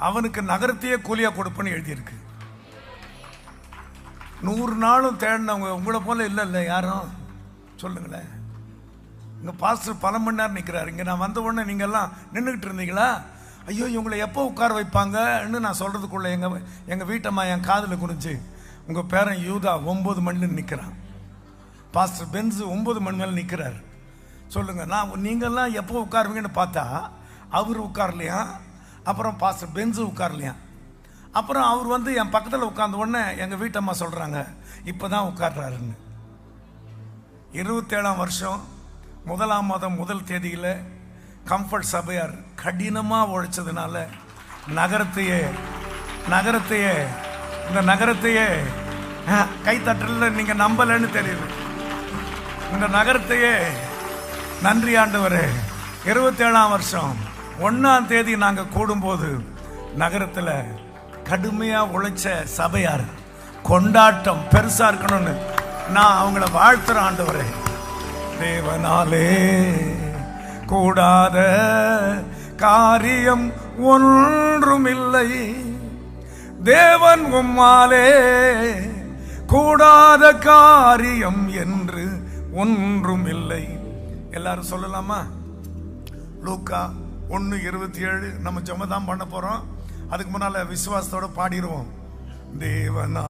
அவனுக்கு நகரத்தையே கூலியா கொடுப்பேன்னு எழுதியிருக்கு. 100 நாளும் தேடினவங்க உங்களை போல இல்லை யாரும் சொல்லுங்களேன். இங்கே பாஸ்டர் பல மணி நேரம் நிற்கிறாரு. இங்கே நான் வந்த உடனே நீங்கள் எல்லாம் நின்றுக்கிட்டு இருந்தீங்களா? ஐயோ இவங்களை எப்போ உட்கார வைப்பாங்கன்னு நான் சொல்கிறதுக்குள்ள எங்கள் வீட்டம்மா என் காதில் குனிஞ்சு உங்கள் பேரன் யூதா 9 மணில நிற்கிறான், பாஸ்டர் பென்ஸு 9 மணி மேலே நிற்கிறார். சொல்லுங்கள், நான் நீங்கள்லாம் எப்போ உட்காருவீங்கன்னு பார்த்தா அவர் உட்காரலையா, அப்புறம் பாஸ்டர் பென்ஸு உட்காரலையா, அப்புறம் அவர் வந்து என் பக்கத்தில் உட்கார்ந்த உடனே எங்கள் வீட்டம்மா சொல்கிறாங்க இப்போ தான் உட்கார்றாருன்னு. 27ஆம் வருஷம் 1ஆம் மாதம் 1 தேதியில் கம்ஃபர்ட் சபையார் கடினமாக உழைச்சதுனால இந்த நகரத்தையே கைத்தட்டல நீங்கள் நம்பலன்னு தெரியுது. இந்த நகரத்தையே நன்றி ஆண்டவரே. 27ஆம் வருஷம் 1ஆம் தேதி நாங்கள் கூடும்போது நகரத்தில் கடுமையாக உழைச்ச சபையார் கொண்டாட்டம் பெருசா இருக்கணும்னு நான் அவங்கள வாழ்த்துறேன். ஆண்டவரே, தேவனாலே கூடாத காரியம் ஒன்றும் இல்லை, தேவன் உம்மாலே கூடாத காரியம் என்று ஒன்றும் இல்லை. எல்லாரும் சொல்லலாமா? லூக்கா 1:27 நம்ம ஜெபம் தான் பண்ண போறோம். அதுக்கு முன்னால விசுவாசத்தோட பாடிடுவோம். தேவனா